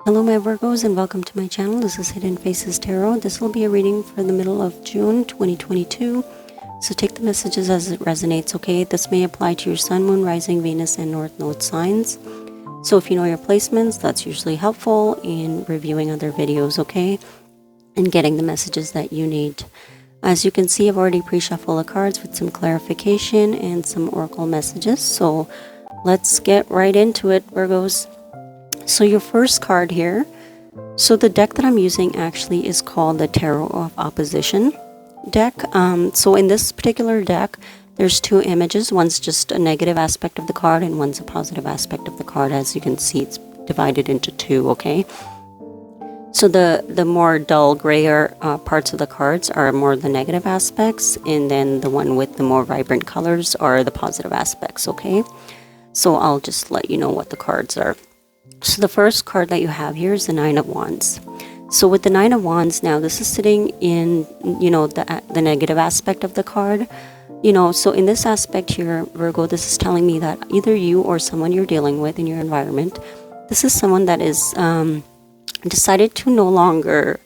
Hello my Virgos and welcome to my channel. This is Hidden Faces Tarot. This will be a reading for the middle of June 2022. So take the messages as it resonates, okay? This may apply to your Sun, Moon, Rising, Venus, and North Node signs. So if you know your placements, that's usually helpful in reviewing other videos, okay? And getting the messages that you need. As you can see, I've already pre-shuffled the cards with some clarification and some oracle messages. So let's get right into it, Virgos. So your first card here, so the deck that I'm using actually is called the Tarot of Opposition deck. So in this particular deck, there's two images. One's just a negative aspect of the card and one's a positive aspect of the card. As you can see, it's divided into two, okay? So the more dull grayer parts of the cards are more the negative aspects, and then the one with the more vibrant colors are the positive aspects, okay? So I'll just let you know what the cards are. So the first card that you have here is the Nine of Wands. So with the Nine of Wands now, this is sitting in, you know, the negative aspect of the card. You know, so in this aspect here, Virgo, this is telling me that either you or someone you're dealing with in your environment, this is someone that is decided to no longer,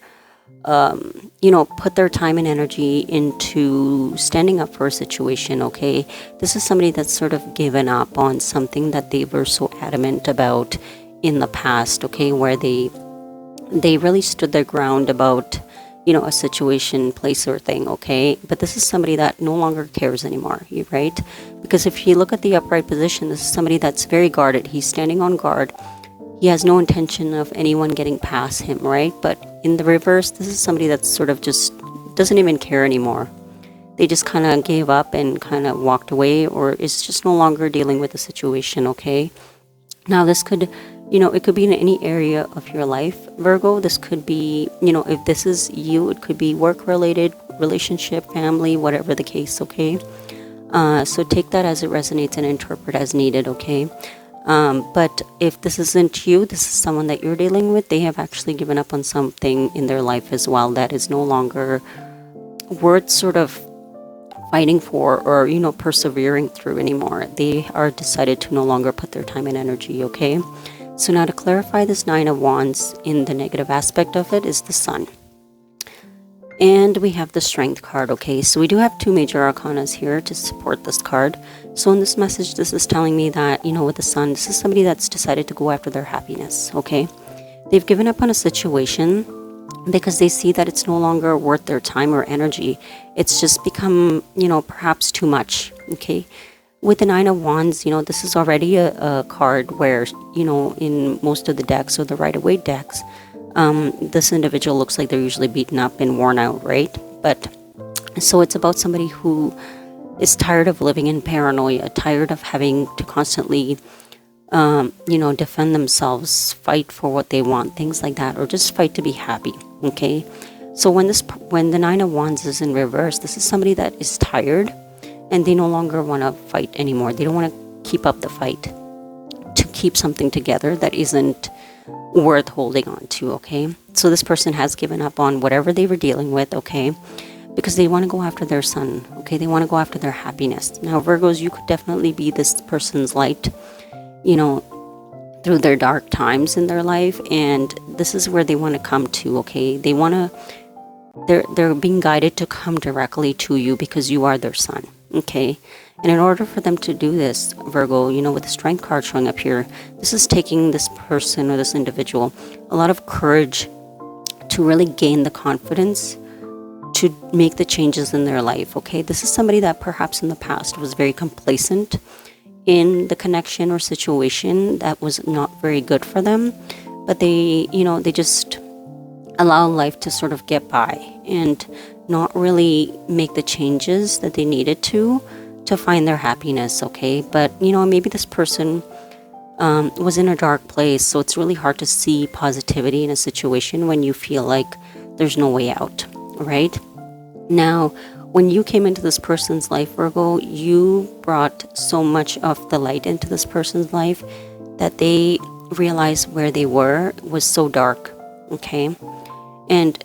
you know, put their time and energy into standing up for a situation, okay? This is somebody that's sort of given up on something that they were so adamant about in the past, okay, where they really stood their ground about, you know, a situation, place, or thing, okay? But this is somebody that no longer cares anymore, right? Because if you look at the upright position, this is somebody that's very guarded. He's standing on guard. He has no intention of anyone getting past him, right? But in the reverse, this is somebody that's sort of just doesn't even care anymore. They just kind of gave up and kind of walked away, or is just no longer dealing with the situation, okay? Now this could, you know, it could be in any area of your life, Virgo. This could be, you know, if this is you, it could be work-related, relationship, family, whatever the case, okay? So take that as it resonates and interpret as needed, okay? But if this isn't you, this is someone that you're dealing with, they have actually given up on something in their life as well that is no longer worth sort of fighting for or, you know, persevering through anymore. They are decided to no longer put their time and energy, okay? So now to clarify this Nine of Wands, in the negative aspect of it is the Sun. And we have the Strength card, okay? So we do have two major arcanas here to support this card. So in this message, this is telling me that, you know, with the Sun, this is somebody that's decided to go after their happiness, okay? They've given up on a situation because they see that it's no longer worth their time or energy. It's just become, you know, perhaps too much, okay? With the Nine of Wands, you know, this is already a card where, you know, in most of the decks or the Rider-Waite decks, this individual looks like they're usually beaten up and worn out, right? But so it's about somebody who is tired of living in paranoia, tired of having to constantly, you know, defend themselves, fight for what they want, things like that, or just fight to be happy, okay? So when the Nine of Wands is in reverse, this is somebody that is tired and they no longer want to fight anymore. They don't want to keep up the fight to keep something together that isn't worth holding on to, okay? So this person has given up on whatever they were dealing with, okay? Because they want to go after their Sun, okay? They want to go after their happiness. Now, Virgos, you could definitely be this person's light, you know, through their dark times in their life, and this is where they want to come to, okay? They want to, they're being guided to come directly to you because you are their Sun, okay? And in order for them to do this, Virgo, you know, with the Strength card showing up here, this is taking this person or this individual a lot of courage to really gain the confidence to make the changes in their life, okay? This is somebody that perhaps in the past was very complacent in the connection or situation that was not very good for them, but they, you know, they just allow life to sort of get by and not really make the changes that they needed to find their happiness, okay? But, you know, maybe this person was in a dark place, so it's really hard to see positivity in a situation when you feel like there's no way out, right? Now, when you came into this person's life, Virgo, you brought so much of the light into this person's life that they realized where they were was so dark, okay? And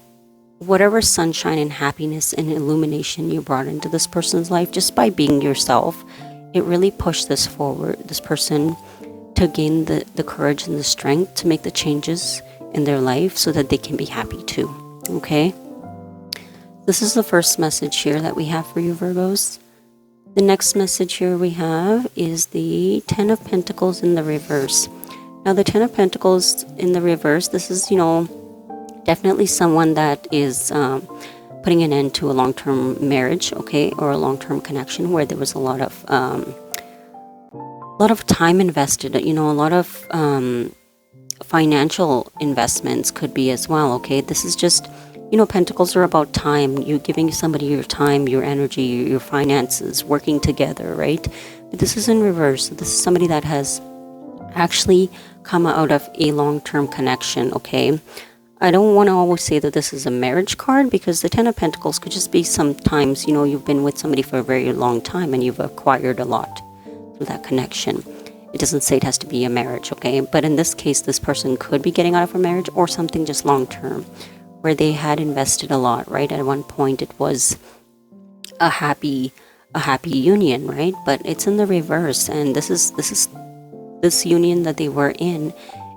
whatever sunshine and happiness and illumination you brought into this person's life, just by being yourself, it really pushed this forward, this person, to gain the courage and the strength to make the changes in their life so that they can be happy too. Okay, this is the first message here that we have for you, Virgos. The next message here we have is the Ten of Pentacles in the reverse. Now, the Ten of Pentacles in the reverse, this is, definitely someone that is putting an end to a long-term marriage, okay, or a long-term connection where there was a lot of time invested, a lot of financial investments could be as well, okay. This is just, Pentacles are about time, you giving somebody your time, your energy, your finances, working together, right? But this is in reverse. This is somebody that has actually come out of a long-term connection, okay. I don't want to always say that this is a marriage card, because the Ten of Pentacles could just be sometimes, you've been with somebody for a very long time and you've acquired a lot through that connection. It doesn't say it has to be a marriage, okay? But in this case, this person could be getting out of a marriage or something just long-term where they had invested a lot, right? At one point, it was a happy union, right? But it's in the reverse, and this union that they were in,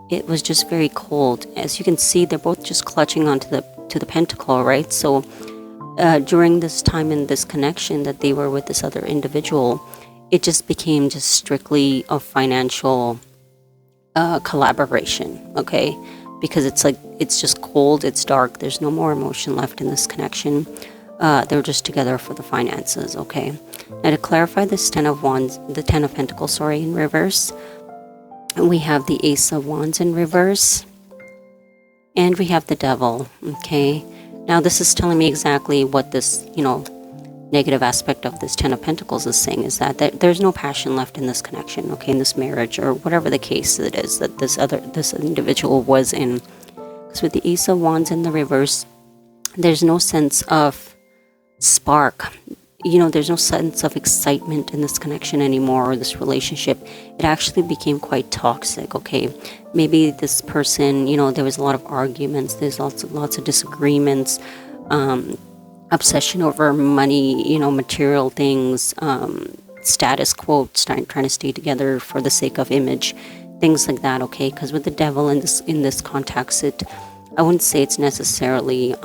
it was just very cold. As you can see, they're both just clutching onto the pentacle, right? So during this time in this connection that they were with this other individual, it just became just strictly a financial collaboration, okay? Because it's just cold, it's dark, there's no more emotion left in this connection. They're just together for the finances, okay? Now, to clarify this Ten of Pentacles, in reverse, we have the Ace of Wands in reverse, and we have the Devil, okay? Now, this is telling me exactly what this, negative aspect of this Ten of Pentacles is saying, is that there's no passion left in this connection, okay, in this marriage, or whatever the case it is that this individual was in. Because with the Ace of Wands in the reverse, there's no sense of spark. There's no sense of excitement in this connection anymore, or this relationship. It actually became quite toxic, okay? Maybe this person, there was a lot of arguments, there's lots of disagreements, obsession over money, material things, status quo, trying to stay together for the sake of image, things like that, okay? Because with the Devil in this context, I wouldn't say it's necessarily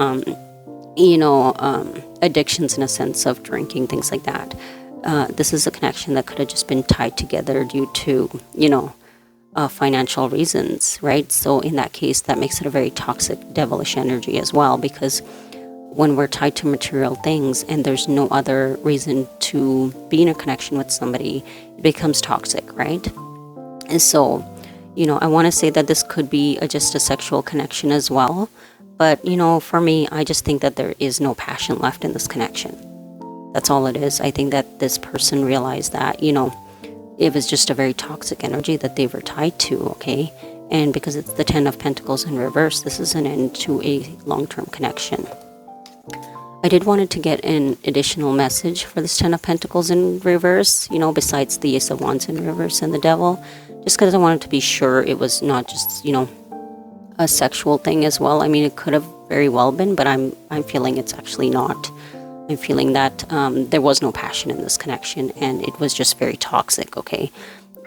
addictions in a sense of drinking, things like that. This is a connection that could have just been tied together due to, financial reasons, right? So in that case, that makes it a very toxic, devilish energy as well, because when we're tied to material things and there's no other reason to be in a connection with somebody, it becomes toxic, right? And so, I want to say that this could be just a sexual connection as well. But, for me, I just think that there is no passion left in this connection. That's all it is. I think that this person realized that, it was just a very toxic energy that they were tied to, okay? And because it's the Ten of Pentacles in reverse, this is an end to a long-term connection. I did wanted to get an additional message for this Ten of Pentacles in reverse, besides the Ace of Wands in reverse and the Devil, just because I wanted to be sure it was not just, a sexual thing as well. I mean, it could have very well been, but I'm feeling it's actually not. I'm feeling that there was no passion in this connection, and it was just very toxic, okay?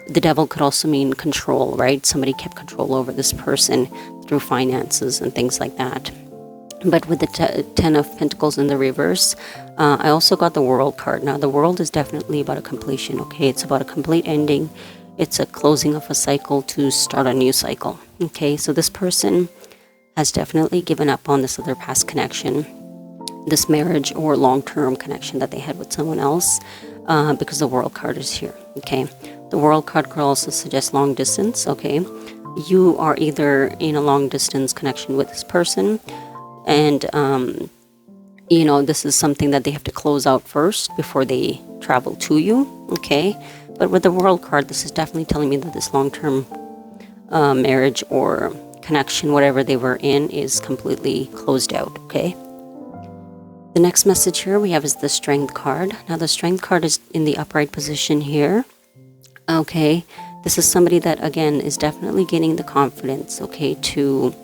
The Devil could also mean control, right? Somebody kept control over this person through finances and things like that. But with the Ten of Pentacles in the reverse, I also got the World card. Now, the World is definitely about a completion, okay? It's about a complete ending. It's a closing of a cycle to start a new cycle, okay? So this person has definitely given up on this other past connection, this marriage or long-term connection that they had with someone else, because the World card is here, okay? The World card could also suggest long distance, okay? You are either in a long-distance connection with this person, and, this is something that they have to close out first before they travel to you, okay? But with the World card, this is definitely telling me that this long-term marriage or connection, whatever they were in, is completely closed out, okay? The next message here we have is the Strength card. Now, the Strength card is in the upright position here, okay? This is somebody that, again, is definitely gaining the confidence, okay, to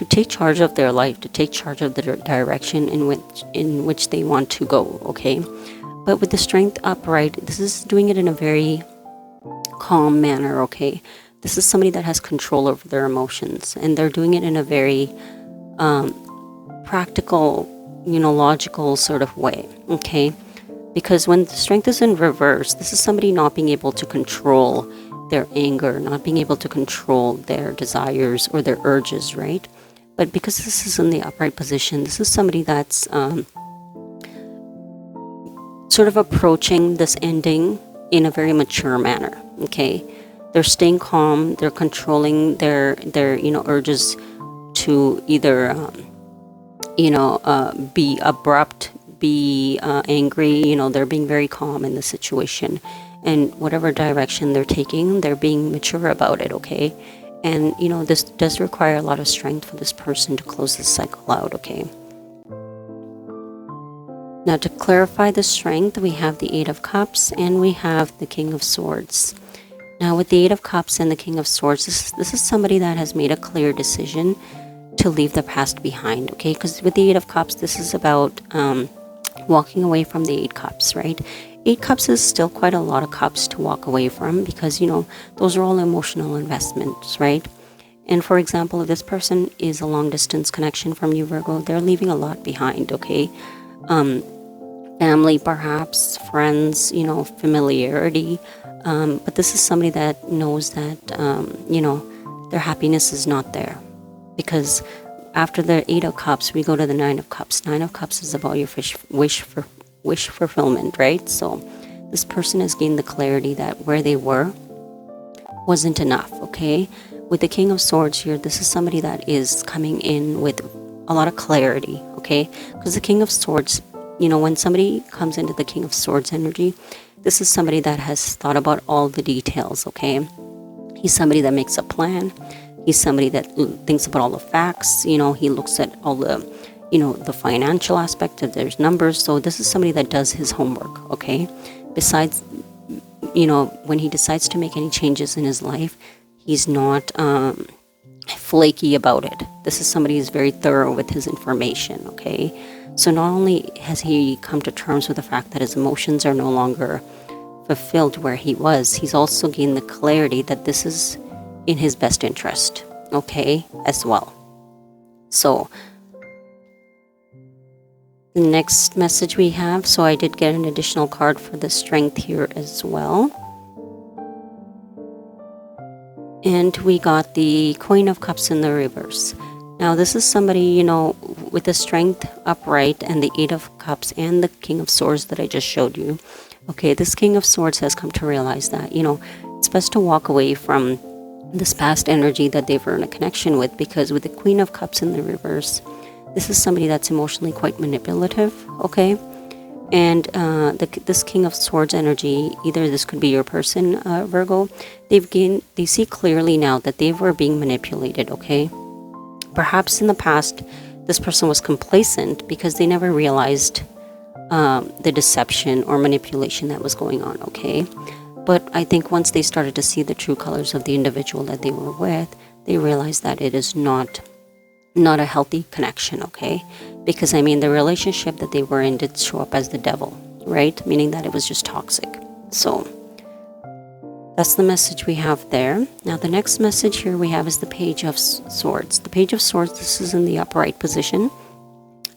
take charge of their life, to take charge of the direction in which they want to go, okay? But with the Strength upright, this is doing it in a very calm manner, okay? This is somebody that has control over their emotions, and they're doing it in a very practical, logical sort of way, okay? Because when the strength is in reverse, this is somebody not being able to control their anger, not being able to control their desires or their urges, right? But because this is in the upright position, this is somebody that's sort of approaching this ending in a very mature manner, okay? They're staying calm, they're controlling their urges to either, be abrupt, be angry, they're being very calm in the situation. And whatever direction they're taking, they're being mature about it, okay? And, this does require a lot of strength for this person to close this cycle out, okay? Now, to clarify the strength, we have the Eight of Cups and we have the King of Swords. Now, with the Eight of Cups and the King of Swords, this is somebody that has made a clear decision to leave the past behind, okay? Because with the Eight of Cups, this is about walking away from the Eight Cups, right? Eight Cups is still quite a lot of cups to walk away from because, those are all emotional investments, right? And for example, if this person is a long distance connection from you, Virgo, they're leaving a lot behind, okay? Family, perhaps, friends, familiarity. But this is somebody that knows that, their happiness is not there. Because after the Eight of Cups, we go to the Nine of Cups. Nine of Cups is about your wish fulfillment, right? So this person has gained the clarity that where they were wasn't enough, okay? With the King of Swords here, this is somebody that is coming in with a lot of clarity, okay? Because the King of Swords, when somebody comes into the King of Swords energy, this is somebody that has thought about all the details, okay? He's somebody that makes a plan. He's somebody that thinks about all the facts. He looks at all the, the financial aspect of there's numbers. So this is somebody that does his homework, okay? Besides, when he decides to make any changes in his life, he's not flaky about it. This is somebody who's very thorough with his information, okay? So not only has he come to terms with the fact that his emotions are no longer fulfilled where he was, he's also gained the clarity that this is in his best interest, okay, as well. So the next message we have, so I did get an additional card for the strength here as well. And we got the Queen of Cups in the reverse. Now this is somebody, with the strength upright and the Eight of Cups and the King of Swords that I just showed you. Okay, this King of Swords has come to realize that, it's best to walk away from this past energy that they were in a connection with, because with the Queen of Cups in the reverse, this is somebody that's emotionally quite manipulative, okay? And this King of Swords energy, either this could be your person, Virgo, they see clearly now that they were being manipulated, okay? Perhaps in the past, this person was complacent because they never realized the deception or manipulation that was going on, okay? But I think once they started to see the true colors of the individual that they were with, they realized that it is not a healthy connection, okay? Because, the relationship that they were in did show up as the devil, right? Meaning that it was just toxic. So that's the message we have there. Now, the next message here we have is the Page of Swords. The Page of Swords, this is in the upright position.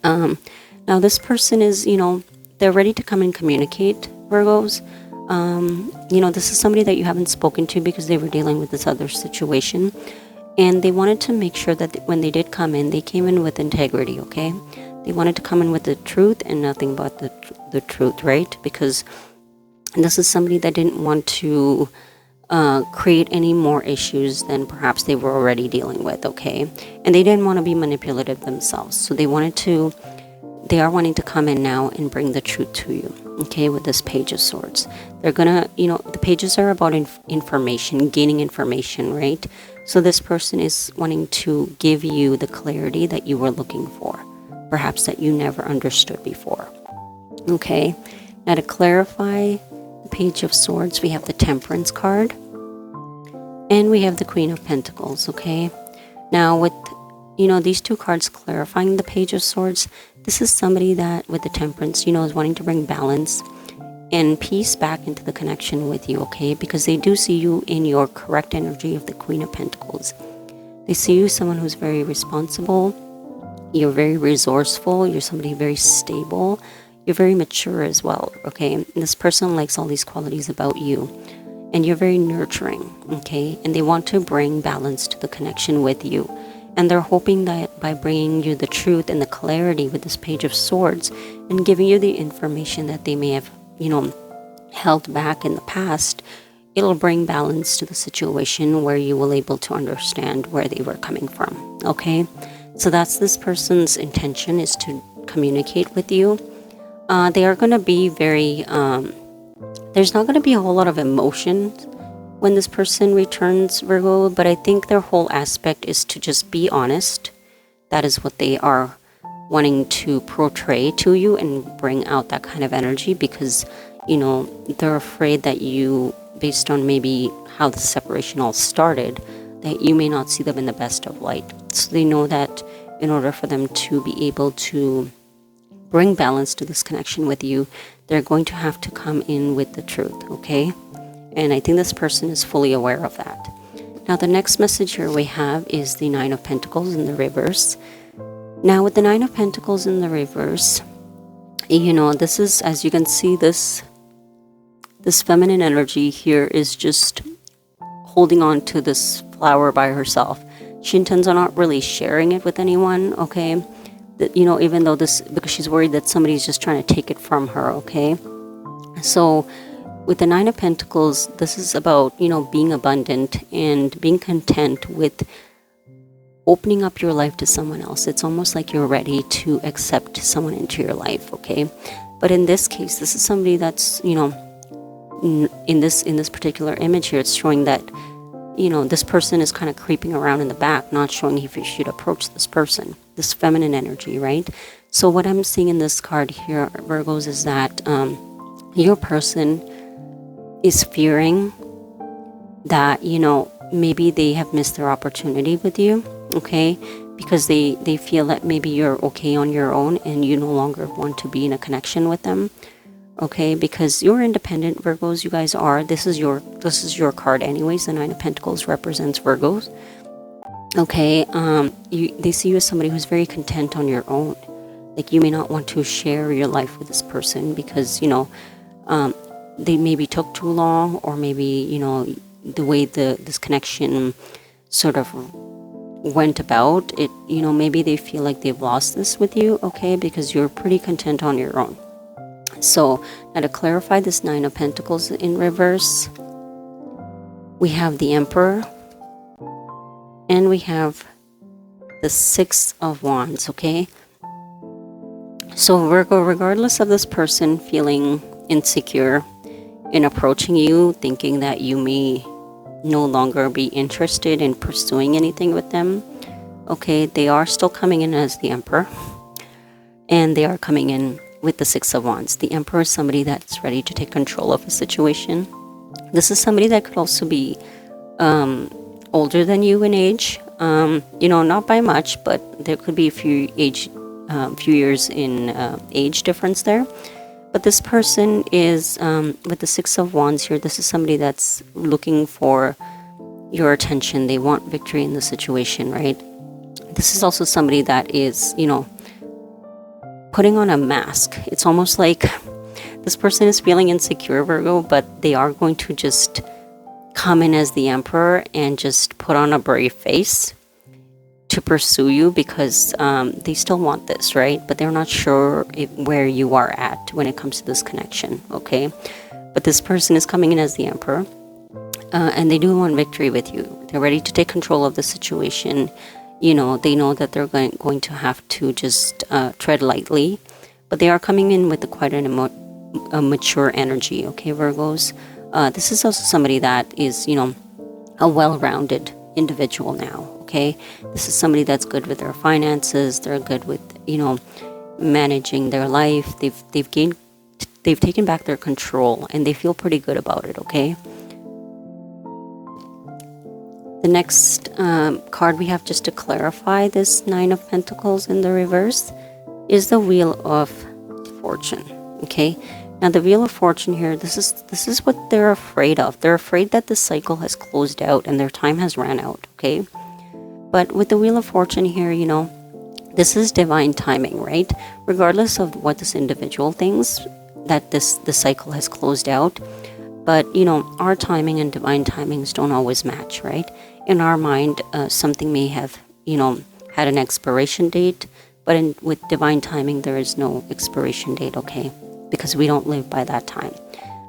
Now, this person is, they're ready to come and communicate, Virgos. This is somebody that you haven't spoken to because they were dealing with this other situation. And they wanted to make sure that when they did come in, they came in with integrity, okay? They wanted to come in with the truth and nothing but the truth, right? Because this is somebody that didn't want to create any more issues than perhaps they were already dealing with, okay? And they didn't want to be manipulative themselves. So they are wanting to come in now and bring the truth to you, okay, with this Page of Swords. They're gonna, the pages are about information, gaining information, right? So this person is wanting to give you the clarity that you were looking for, perhaps that you never understood before, okay? Now, to clarify the Page of Swords, we have the Temperance card, and we have the Queen of Pentacles, okay? Now, with, these two cards clarifying the Page of Swords, this is somebody that, with the Temperance, is wanting to bring balance and peace back into the connection with you, okay? Because they do see you in your correct energy of the Queen of Pentacles. They see you as someone who's very responsible, you're very resourceful, you're somebody very stable, you're very mature as well, okay? And this person likes all these qualities about you, and you're very nurturing, okay? And they want to bring balance to the connection with you. And they're hoping that by bringing you the truth and the clarity with this Page of Swords and giving you the information that they may have, held back in the past, it'll bring balance to the situation where you will able to understand where they were coming from, okay? So that's this person's intention, is to communicate with you. They are going to be very, there's not going to be a whole lot of emotion when this person returns, Virgo, but I think their whole aspect is to just be honest. That is what they are wanting to portray to you and bring out that kind of energy, because, they're afraid that you, based on maybe how the separation all started, that you may not see them in the best of light. So they know that in order for them to be able to bring balance to this connection with you, they're going to have to come in with the truth, okay? And I think this person is fully aware of that. Now, the next message here we have is the Nine of Pentacles in the reverse. Now, with the Nine of Pentacles in the reverse, this is, as you can see, this feminine energy here is just holding on to this flower by herself. She intends on not really sharing it with anyone, okay? That, even though because she's worried that somebody's just trying to take it from her, okay? So with the Nine of Pentacles, this is about, being abundant and being content with opening up your life to someone else. It's almost like you're ready to accept someone into your life, okay? But in this case, this is somebody that's, in this particular image here, it's showing that, this person is kind of creeping around in the back, not showing if you should approach this person, this feminine energy, right? So what I'm seeing in this card here, Virgos, is that your person is fearing that, maybe they have missed their opportunity with you, okay? Because they feel that maybe you're okay on your own and you no longer want to be in a connection with them. Okay, because you're independent, Virgos, you guys are. This is your card anyways. The Nine of Pentacles represents Virgos. Okay, they see you as somebody who's very content on your own. Like, you may not want to share your life with this person because, they maybe took too long, or maybe, the way this connection sort of went about it, maybe they feel like they've lost this with you, okay, because you're pretty content on your own. So, now to clarify this Nine of Pentacles in reverse, we have the Emperor, and we have the Six of Wands, okay? So, Virgo, regardless of this person feeling insecure in approaching you, thinking that you may no longer be interested in pursuing anything with them, okay, they are still coming in as the Emperor, and they are coming in with the Six of Wands. The Emperor is somebody that's ready to take control of a situation. This is somebody that could also be older than you in age, not by much, but there could be a few years in age difference there. But this person is, with the Six of Wands here, this is somebody that's looking for your attention. They want victory in the situation, right? This is also somebody that is, putting on a mask. It's almost like this person is feeling insecure, Virgo, but they are going to just come in as the Emperor and just put on a brave face to pursue you, because they still want this, right? But they're not sure where you are at when it comes to this connection, okay? But this person is coming in as the Emperor, and they do want victory with you. They're ready to take control of the situation. They know that they're going to have to just tread lightly, but they are coming in with quite a mature energy, okay, Virgos? This is also somebody that is, a well-rounded individual now, okay? This is somebody that's good with their finances. They're good with, managing their life. They've taken back their control, and they feel pretty good about it, okay? The next card we have, just to clarify this Nine of Pentacles in the reverse, is the Wheel of Fortune, okay? Now the Wheel of Fortune here, this is what they're afraid of. They're afraid that the cycle has closed out and their time has ran out, okay? But with the Wheel of Fortune here, you know, this is divine timing, right? Regardless of what this individual thinks, that the cycle has closed out. But, you know, our timing and divine timings don't always match, right? In our mind, something may have, you know, had an expiration date, but with divine timing, there is no expiration date, okay? Because we don't live by that time.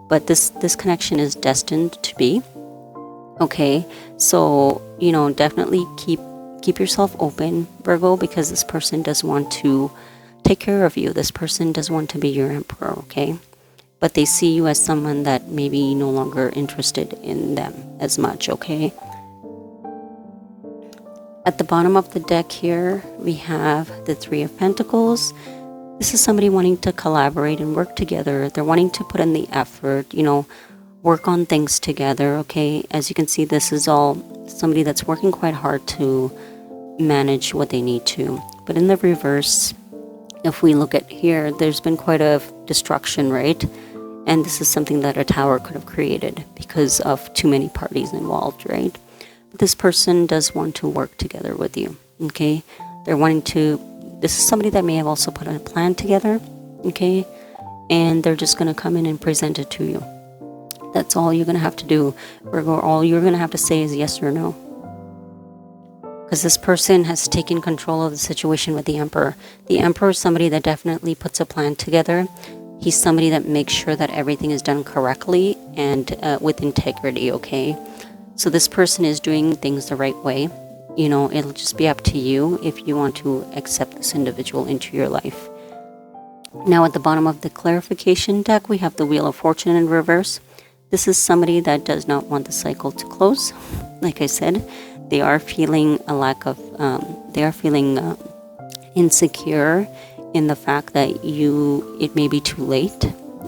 But this connection is destined to be, okay? So, you know, definitely keep yourself open, Virgo, because this person does want to take care of you. This person does want to be your emperor, okay? But they see you as someone that maybe no longer interested in them as much, okay? At the bottom of the deck here, we have the Three of Pentacles. This is somebody wanting to collaborate and work together. They're wanting to put in the effort, you know, work on things together, okay? As you can see, this is all somebody that's working quite hard to manage what they need to. But in the reverse, if we look at here, there's been quite a destruction, right? And this is something that a tower could have created because of too many parties involved, right? But this person does want to work together with you, okay? They're wanting to, this is somebody that may have also put a plan together, okay? And they're just going to come in and present it to you. That's all you're going to have to do, Virgo. All you're going to have to say is yes or no. Because this person has taken control of the situation with the Emperor. The Emperor is somebody that definitely puts a plan together. He's somebody that makes sure that everything is done correctly and with integrity, okay? So this person is doing things the right way. You know, it'll just be up to you if you want to accept this individual into your life. Now at the bottom of the clarification deck, we have the Wheel of Fortune in reverse. This is somebody that does not want the cycle to close. Like I said, they are feeling a lack of, insecure in the fact that it may be too late,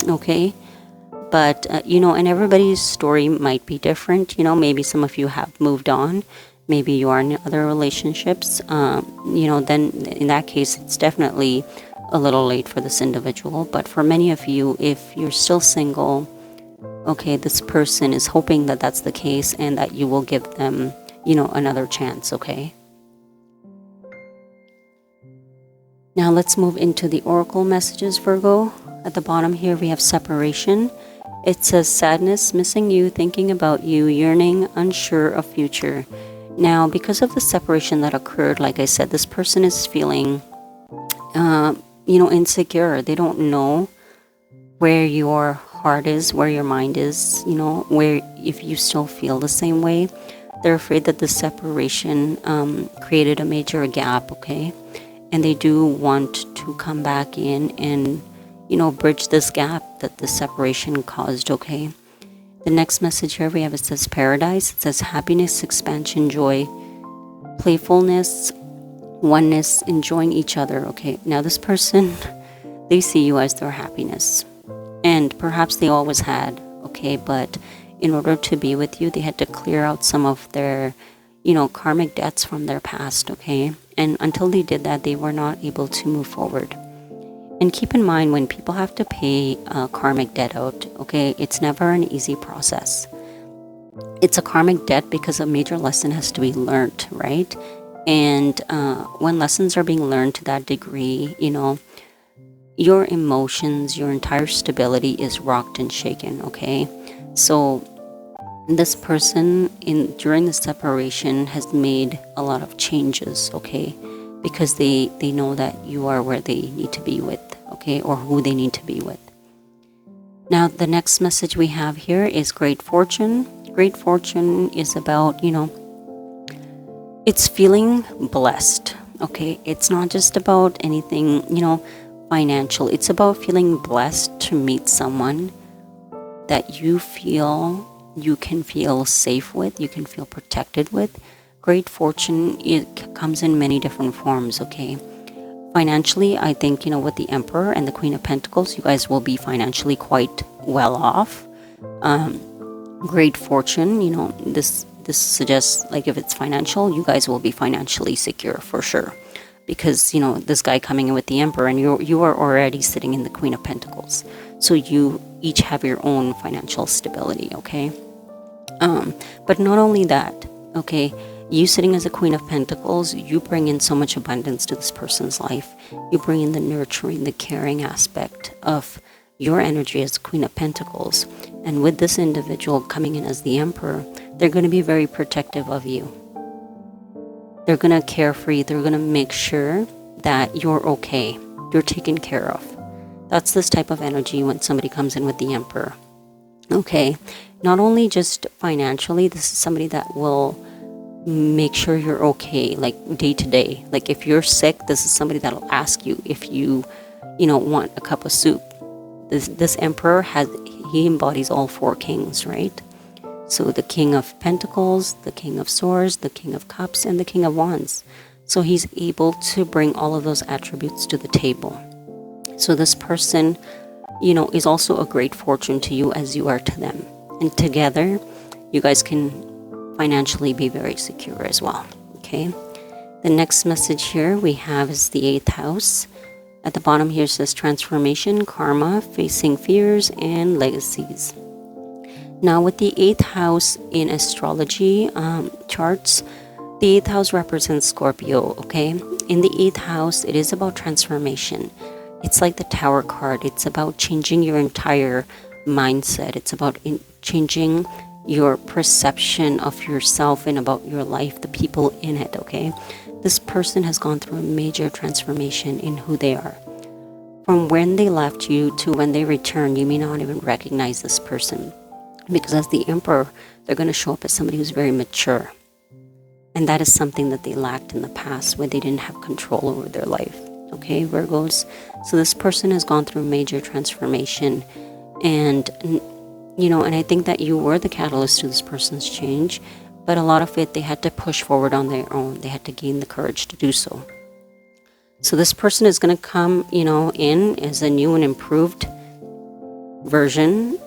okay? But, you know, and everybody's story might be different. You know, maybe some of you have moved on. Maybe you are in other relationships. You know, then in that case, it's definitely a little late for this individual. But for many of you, if you're still single, okay, this person is hoping that that's the case and that you will give them, you know, another chance, okay? Now let's move into the oracle messages, Virgo. At the bottom here, we have separation. It says sadness, missing you, thinking about you, yearning, unsure of future. Now, because of the separation that occurred, like I said, this person is feeling, you know, insecure. They don't know where your heart is, where your mind is, you know, where, if you still feel the same way. They're afraid that the separation created a major gap, okay? And they do want to come back in and, you know, bridge this gap that the separation caused, okay? The next message here we have, it says paradise. It says happiness, expansion, joy, playfulness, oneness, enjoying each other, okay? Now this person, they see you as their happiness. And perhaps they always had, okay? But in order to be with you, they had to clear out some of their, you know, karmic debts from their past, okay? And until they did that, they were not able to move forward. And keep in mind, when people have to pay karmic debt out, okay, it's never an easy process. It's a karmic debt because a major lesson has to be learned, right? And when lessons are being learned to that degree, you know, your emotions, your entire stability is rocked and shaken, okay? So this person during the separation has made a lot of changes, okay? Because they know that you are where they need to be with, okay? Or who they need to be with. Now, the next message we have here is great fortune. Great fortune is about, you know, it's feeling blessed, okay? It's not just about anything, you know, financial. It's about feeling blessed to meet someone that you feel you can feel safe with, you can feel protected with. Great fortune, it comes in many different forms, okay? Financially, I think, you know, with the Emperor and the Queen of Pentacles, you guys will be financially quite well off. Great fortune, you know, this suggests, like, if it's financial, you guys will be financially secure for sure. Because, you know, this guy coming in with the Emperor and you are already sitting in the Queen of Pentacles. So you each have your own financial stability, okay? But not only that, okay, you sitting as a Queen of Pentacles, you bring in so much abundance to this person's life. You bring in the nurturing, the caring aspect of your energy as Queen of Pentacles. And with this individual coming in as the Emperor, they're going to be very protective of you. They're going to care for you. They're going to make sure that you're okay. You're taken care of. That's this type of energy when somebody comes in with the Emperor. Okay, not only just financially, this is somebody that will make sure you're okay, like day to day. Like if you're sick, this is somebody that'll ask you if you want a cup of soup. This Emperor he embodies all four kings, right? So the King of Pentacles, the King of Swords, the King of Cups, and the King of Wands. So he's able to bring all of those attributes to the table. So this person, is also a great fortune to you as you are to them. And together, you guys can financially be very secure as well, okay? The next message here we have is the 8th house. At the bottom here says transformation, karma, facing fears, and legacies. Now with the 8th house in astrology charts, the 8th house represents Scorpio, okay? In the 8th house, it is about transformation. It's like the Tower card. It's about changing your entire mindset. It's about changing your perception of yourself and about your life, the people in it, okay? This person has gone through a major transformation in who they are. From when they left you to when they return, you may not even recognize this person. Because as the Emperor, they're going to show up as somebody who's very mature. And that is something that they lacked in the past when they didn't have control over their life. Okay, Virgos? So this person has gone through major transformation. And, and I think that you were the catalyst to this person's change. But a lot of it, they had to push forward on their own. They had to gain the courage to do so. So this person is going to come, in as a new and improved version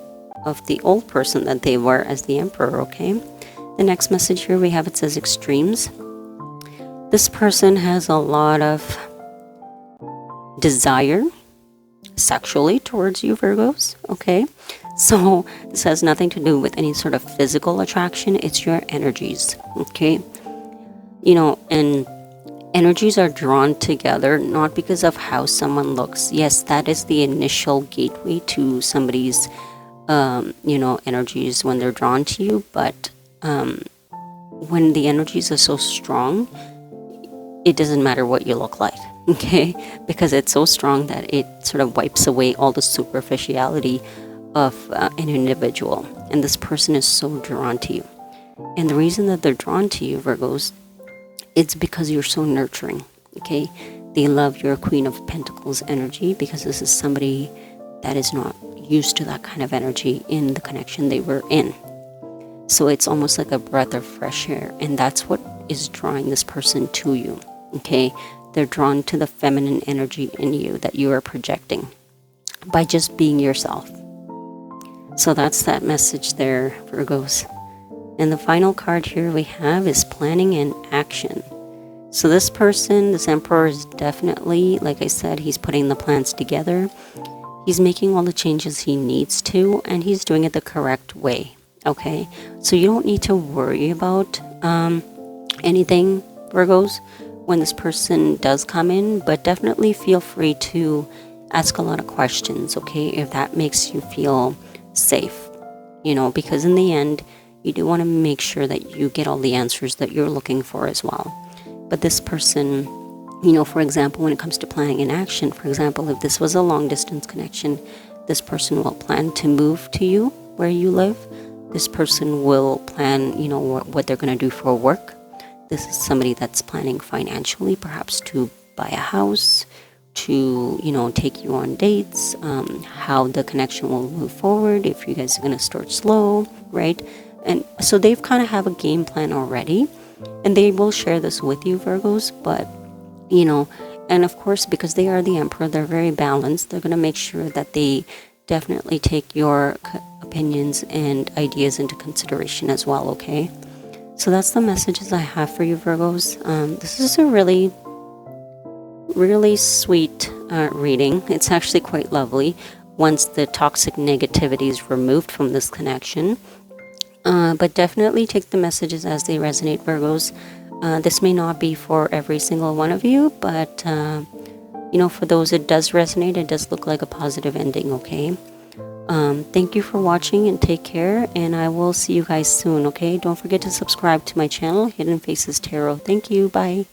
of the old person that they were as the Emperor, okay? The next message here we have, it says extremes. This person has a lot of desire sexually towards you, Virgos, okay? So this has nothing to do with any sort of physical attraction. It's your energies, okay? And energies are drawn together not because of how someone looks. Yes, that is the initial gateway to somebody's energies when they're drawn to you, but when the energies are so strong, it doesn't matter what you look like, okay? Because it's so strong that it sort of wipes away all the superficiality of an individual. And this person is so drawn to you. And the reason that they're drawn to you, Virgos, it's because you're so nurturing, okay? They love your Queen of Pentacles energy because this is somebody that is not used to that kind of energy in the connection they were in. So it's almost like a breath of fresh air, and that's what is drawing this person to you, okay? They're drawn to the feminine energy in you that you are projecting by just being yourself. So that's that message there, Virgos. And the final card here we have is planning and action. So this person, this Emperor, is definitely, like I said, he's putting the plans together. He's making all the changes he needs to, and he's doing it the correct way, okay? So you don't need to worry about anything, Virgos, when this person does come in, but definitely feel free to ask a lot of questions, okay, if that makes you feel safe, because in the end, you do want to make sure that you get all the answers that you're looking for as well. But this person, for example, when it comes to planning in action, for example, if this was a long distance connection, this person will plan to move to you where you live. This person will plan, what they're going to do for work. This is somebody that's planning financially, perhaps to buy a house, to, take you on dates, how the connection will move forward, if you guys are going to start slow, right? And so they've kind of have a game plan already, and they will share this with you, Virgos, but, and of course, because they are the Emperor, they're very balanced. They're going to make sure that they definitely take your opinions and ideas into consideration as well, okay? So that's the messages I have for you, Virgos. This is a really, really sweet reading. It's actually quite lovely. once the toxic negativity is removed from this connection. But definitely take the messages as they resonate, Virgos. This may not be for every single one of you, but for those it does resonate, it does look like a positive ending, okay? Thank you for watching and take care, and I will see you guys soon, okay? Don't forget to subscribe to my channel, Hidden Faces Tarot. Thank you. Bye.